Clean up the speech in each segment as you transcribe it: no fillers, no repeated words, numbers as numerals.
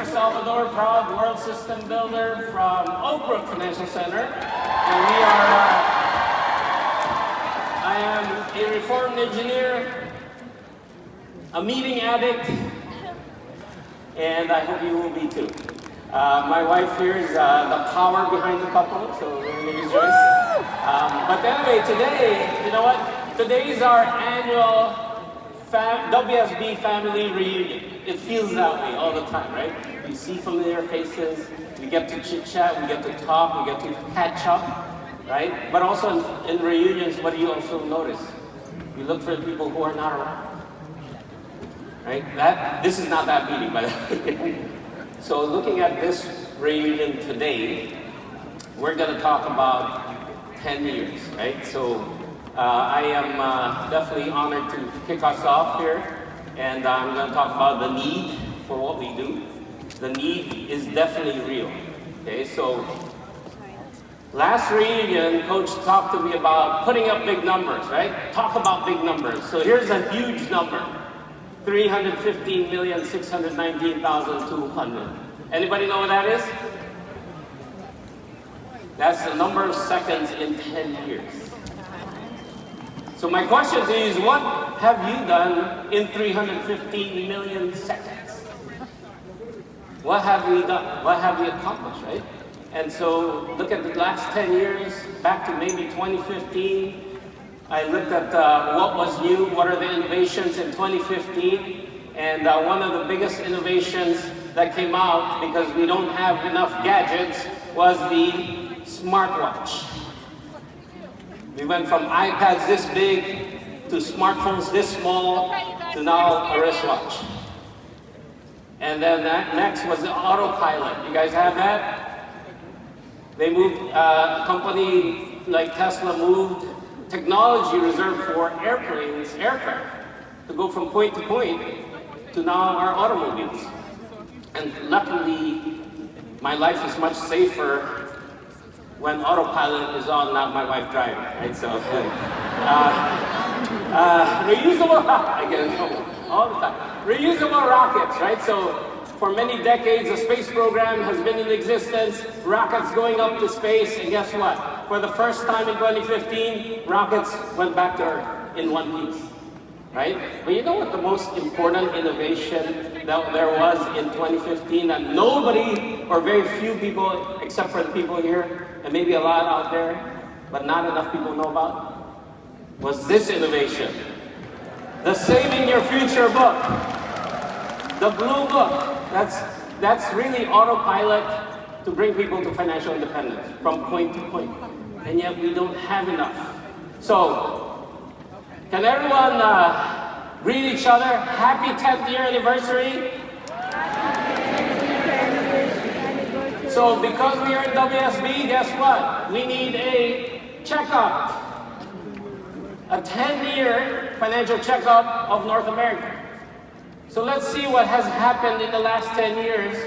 Salvador, proud world system builder from Oak Brook Financial Center. And I am a reformed engineer, a meeting addict, and I hope you will be too. My wife here is the power behind the couple, so her name is Joyce. But anyway, today, you know what? Today is our annual WSB family reunion. It feels that way all the time, right? We see familiar faces, we get to chit-chat, we get to talk, we get to catch up, right? But also in reunions, what do you also notice? You look for the people who are not around, right? This is not that meeting, by the way. So looking at this reunion today, we're going to talk about 10 years, right? So I am definitely honored to kick us off here, and I'm going to talk about the need for what we do. The need is definitely real, okay? So last reunion, Coach talked to me about putting up big numbers, right? Talk about big numbers. So here's a huge number, 315,619,200. Anybody know what that is? That's the number of seconds in 10 years. So my question to you is, what have you done in 315 million seconds? What have we done? What have we accomplished, right? And so look at the last 10 years, back to maybe 2015. I looked at what was new, what are the innovations in 2015. And one of the biggest innovations that came out, because we don't have enough gadgets, was the smartwatch. We went from iPads this big to smartphones this small to now a wristwatch. And then next was the autopilot. You guys have that? They moved, a company like Tesla moved technology reserved for airplanes, aircraft, to go from point to point to now our automobiles. And luckily, my life is much safer when autopilot is on, not my wife driving, right? So, reusable, I get in trouble all the time. Reusable rockets, right? So, for many decades, the space program has been in existence, rockets going up to space, and guess what? For the first time in 2015, rockets went back to Earth in one piece, right? But you know what the most important innovation that there was in 2015 that nobody, or very few people, except for the people here, and maybe a lot out there, but not enough people know about, was this innovation. The Saving Your Future book. The blue book. That's really autopilot to bring people to financial independence from point to point. And yet we don't have enough. So, can everyone greet each other? Happy 10th year anniversary. So because we are in WSB, guess what? We need a checkup. A 10-year financial checkup of North America. So let's see what has happened in the last 10 years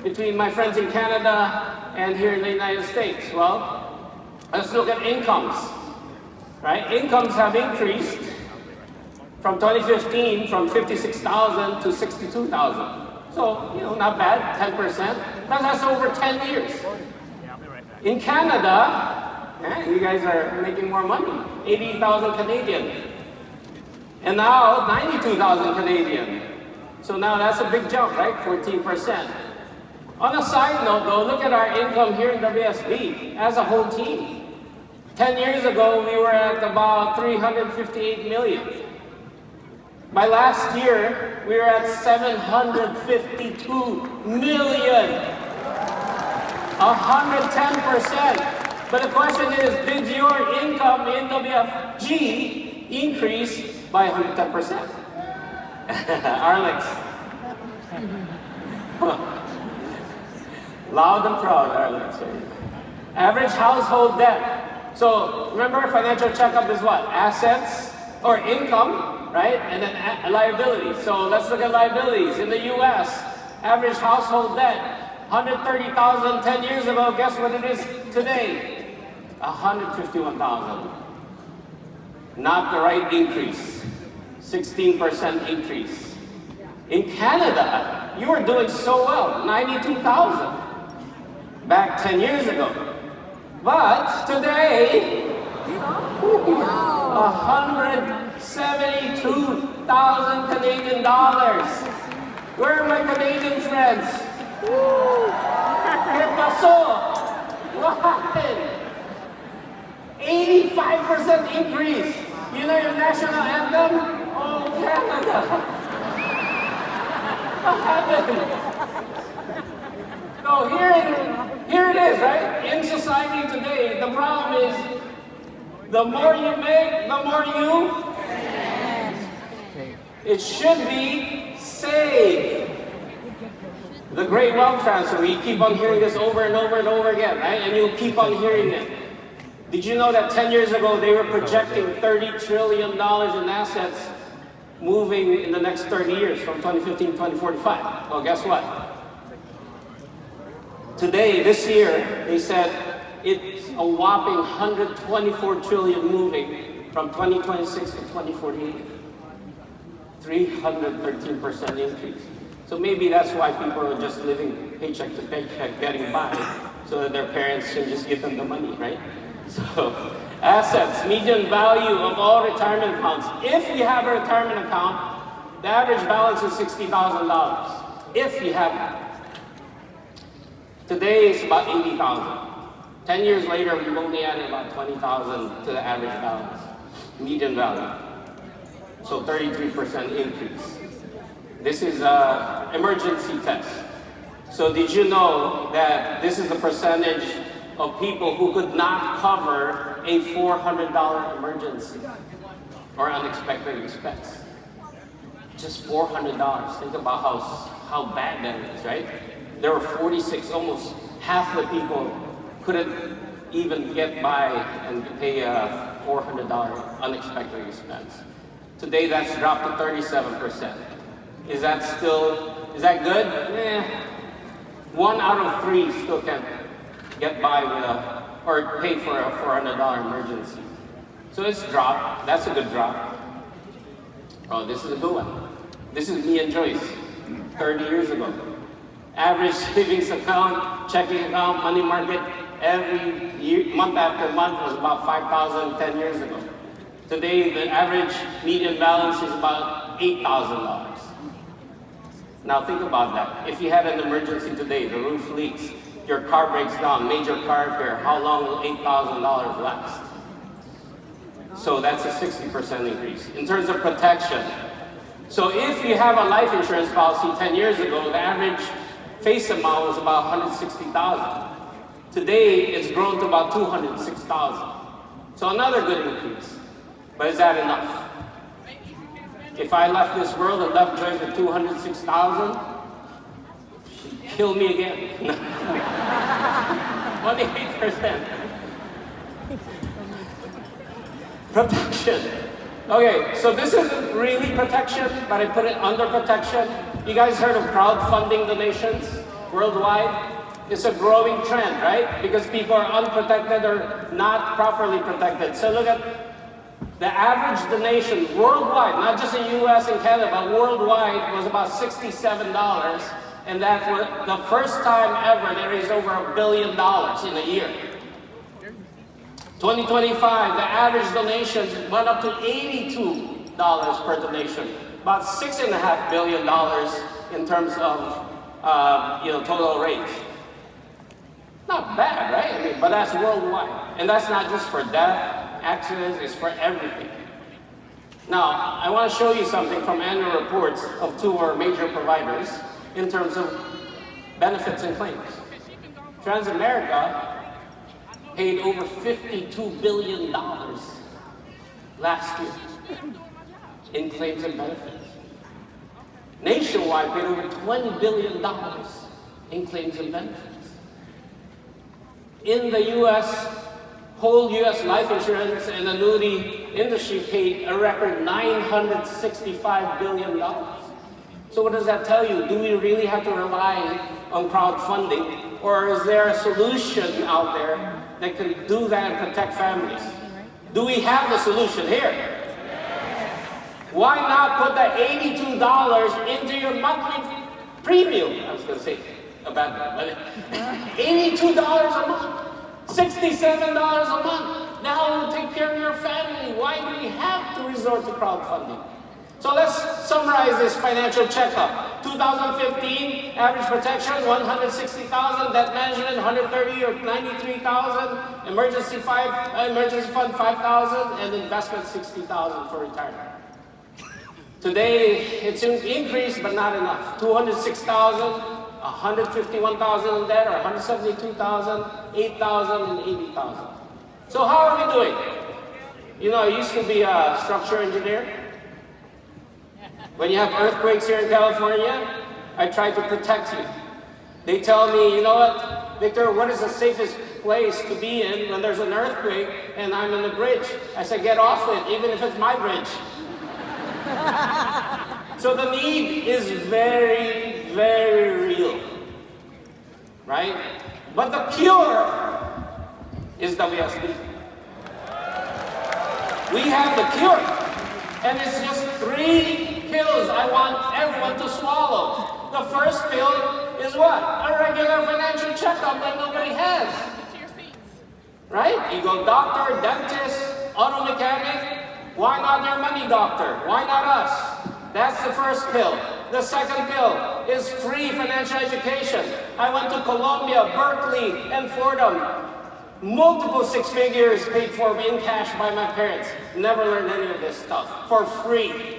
between my friends in Canada and here in the United States. Well, let's look at incomes, right? Incomes have increased from 2015 from 56,000 to 62,000. So, you know, not bad, 10%. That's over 10 years. In Canada, you guys are making more money, 80,000 Canadian. And now 92,000 Canadian. So now that's a big jump, right? 14%. On a side note though, look at our income here in WSB as a whole team. 10 years ago, we were at about 358 million. By last year, we were at 752 million. 110%. But the question is, did your income in WFG increase by 110%? Arlex. Loud and proud, Arlex. Average household debt. So remember, financial checkup is what? Assets or income, right? And then liabilities. So let's look at liabilities. In the US, average household debt, 130,000 10 years ago. Guess what it is today? 151,000. Not the right increase. 16% increase. In Canada, You were doing so well, 92,000 back 10 years ago. But today, 172,000 Canadian dollars. Where are my Canadian friends? ¿Qué pasó? What happened? 85% increase. You know your national anthem? Oh, Canada. What happened? So here it is, right? In society today, the problem is the more you make, the more you. It should be save. The great wealth transfer, we keep on hearing this over and over and over again, right? And you'll keep on hearing it. Did you know that 10 years ago they were projecting $30 trillion in assets moving in the next 30 years from 2015 to 2045? Well, guess what? Today, this year, they said it's a whopping 124 trillion moving from 2026 to 2048. 313% increase. So maybe that's why people are just living paycheck to paycheck, getting by, so that their parents can just give them the money, right? So, assets, median value of all retirement accounts. If you have a retirement account, the average balance is $60,000. If you have it. Today it's about 80,000. 10 years later, we've only added about 20,000 to the average balance, median value. So 33% increase. This is an emergency test. So did you know that this is the percentage of people who could not cover a $400 emergency or unexpected expense? Just $400. Think about how bad that is, right? There were 46, almost half the people couldn't even get by and pay a $400 unexpected expense. Today that's dropped to 37%. Is that good? Eh. 1 out of 3 still can't get by with or pay for a $400 emergency. So it's dropped. That's a good drop. Oh, this is a good one. This is me and Joyce, 30 years ago. Average savings account, checking account, money market, every year, month after month was about $5,000 10 years ago. Today, the average median balance is about $8,000. Now think about that. If you had an emergency today, the roof leaks, your car breaks down, major car repair, how long will $8,000 last? So that's a 60% increase. In terms of protection, so if you have a life insurance policy 10 years ago, the average face amount was about $160,000. Today, it's grown to about $206,000. So another good increase. But is that enough? If I left this world and left Joyce with $206,000, she'd kill me again. 28%. Protection. Okay, so this isn't really protection, but I put it under protection. You guys heard of crowdfunding donations worldwide? It's a growing trend, right? Because people are unprotected or not properly protected. So look at the average donation worldwide, not just in the US and Canada, but worldwide was about $67. And that was the first time ever they raised over $1 billion in a year. 2025, the average donations went up to $82 per donation, about $6.5 billion in terms of total raise. Not bad, right? I mean, but that's worldwide, and that's not just for death, accidents, it's for everything. Now, I want to show you something from annual reports of 2 of our major providers in terms of benefits and claims. Transamerica paid over $52 billion last year in claims and benefits. Nationwide paid over $20 billion in claims and benefits. In the US, whole US life insurance and annuity industry paid a record $965 billion. So what does that tell you? Do we really have to rely on crowdfunding, or is there a solution out there that can do that and protect families? Do we have the solution here? Why not put that $82 into your monthly premium, I was going to say a bad one, but $82 a month, $67 a month. Now it will take care of your family. Why do we have to resort to crowdfunding? So let's summarize this financial checkup. 2015, average protection, $160,000, debt management, $130 or $93,000, emergency fund, $5,000, and investment, $60,000 for retirement. Today, it's increased, but not enough. $206,000, $151,000 in debt, or $172,000, $8,000, and $80,000. So how are we doing? You know, I used to be a structural engineer. When you have earthquakes here in California, I try to protect you. They tell me, you know what, Victor, what is the safest place to be in when there's an earthquake and I'm in the bridge? I said, get off it, even if it's my bridge. So the need is very, very real, right? But the cure is WSB. We have the cure, and it's just 3 pills I want everyone to swallow. The first pill is what? A regular financial checkup that nobody has. Right? You go doctor, dentist, auto mechanic. Why not your money doctor? Why not us? That's the first pill. The second pill is free financial education. I went to Columbia, Berkeley, and Fordham. Multiple 6 figures paid for in cash by my parents. Never learned any of this stuff for free.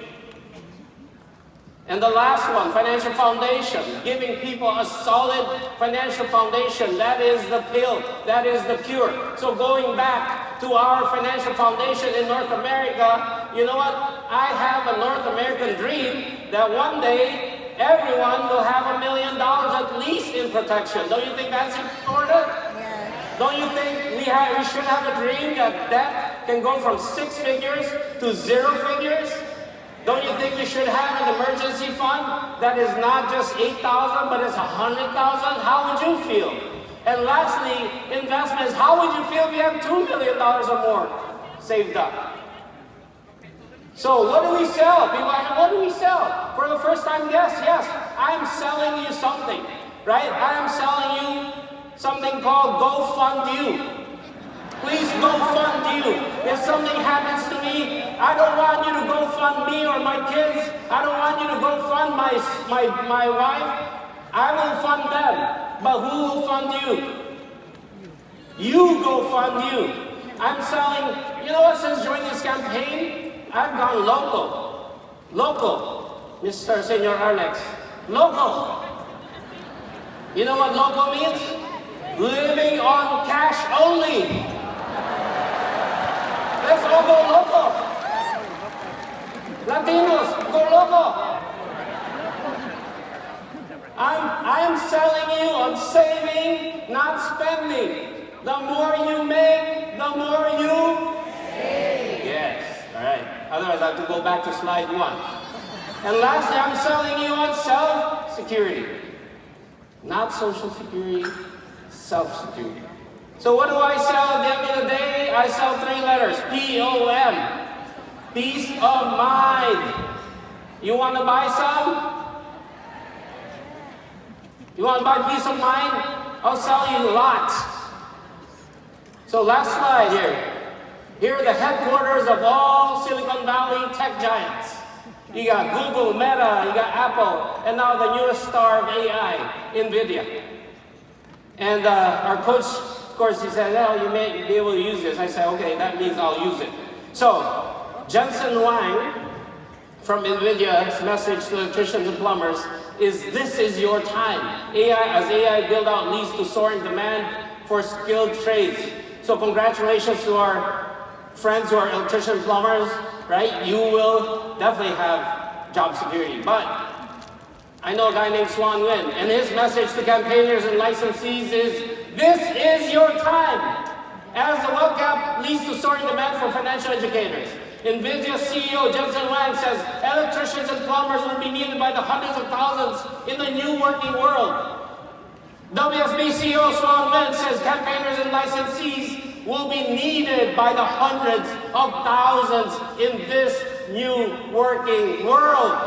And the last one, financial foundation, giving people a solid financial foundation. That is the pill. That is the cure. So going back to our financial foundation in North America, you know what? I have a North American dream that one day everyone will have $1 million at least in protection. Don't you think that's important? Yes. Don't you think we should have a dream that debt can go from 6 figures to 0 figures? Don't you think we should have an emergency fund that is not just $8,000, but it's $100,000? How would you feel? And lastly, investments. How would you feel if you have $2 million or more saved up? So what do we sell? People ask, what do we sell? For the first time, yes, I'm selling you something, right? I am selling you something called Go Fund You. Please go fund you. If something happens to me, I don't want you to go fund me or my kids. I don't want you to go fund my wife. I will fund them. But who will fund you? You go fund you. I'm selling, you know what, since joining this campaign, I've gone local. Local, Mr. Senor Alex. Local. You know what local means? Living on cash only. Let's all go local. Latinos, go local. I'm selling you on saving, not spending. The more you make, the more you save. Yes, all right. Otherwise, I have to go back to slide 1. And lastly, I'm selling you on self-security. Not social security, self-security. So what do I sell at the end of the day? I sell 3 letters, P-O-M. Peace of mind. You want to buy some? You want to buy peace of mind? I'll sell you lots. So last slide here. Here are the headquarters of all Silicon Valley tech giants. You got Google, Meta, you got Apple, and now the newest star of AI, NVIDIA. And our coach, of course, he said, well, you may be able to use this. I said, okay, that means I'll use it. So, Jensen Huang from NVIDIA's message to electricians and plumbers is, this is your time. As AI build-out leads to soaring demand for skilled trades. So congratulations to our friends who are electricians and plumbers, right? You will definitely have job security. But I know a guy named Swan Nguyen, and his message to campaigners and licensees is, this is your time. As the wealth gap leads to soaring demand for financial educators. NVIDIA CEO Jensen Huang says electricians and plumbers will be needed by the hundreds of thousands in the new working world. WSB CEO Swan Nguyen says campaigners and licensees will be needed by the hundreds of thousands in this new working world.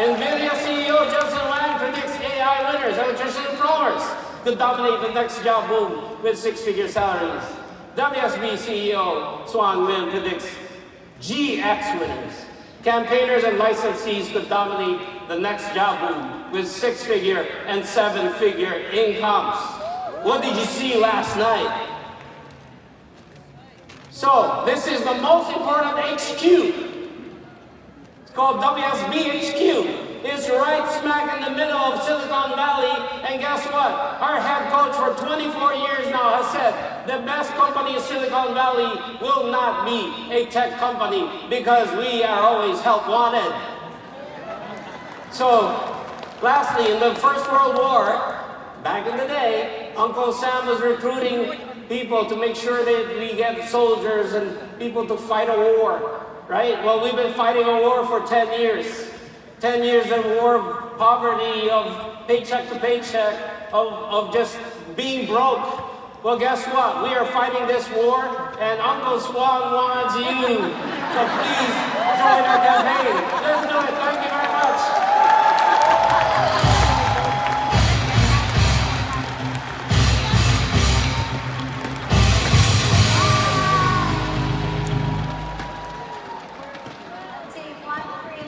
NVIDIA CEO Jensen Huang predicts AI winners, electricians and plumbers, could dominate the next job boom with six-figure salaries. WSB CEO Swan Lim predicts GX winners, campaigners and licensees could dominate the next job boom with six-figure and seven-figure incomes. What did you see last night? So this is the most important HQ. It's called WSB HQ. It's right smack in the middle of Silicon Valley, and guess what? Our head coach for 24 years now has said the best company in Silicon Valley will not be a tech company because we are always help wanted. So, lastly, in the First World War, back in the day, Uncle Sam was recruiting people to make sure that we get soldiers and people to fight a war, right? Well, we've been fighting a war for 10 years. 10 years of war of poverty, of paycheck to paycheck, of just being broke. Well, guess what? We are fighting this war, and Uncle Swan wants you. So please join our campaign. Let's do it.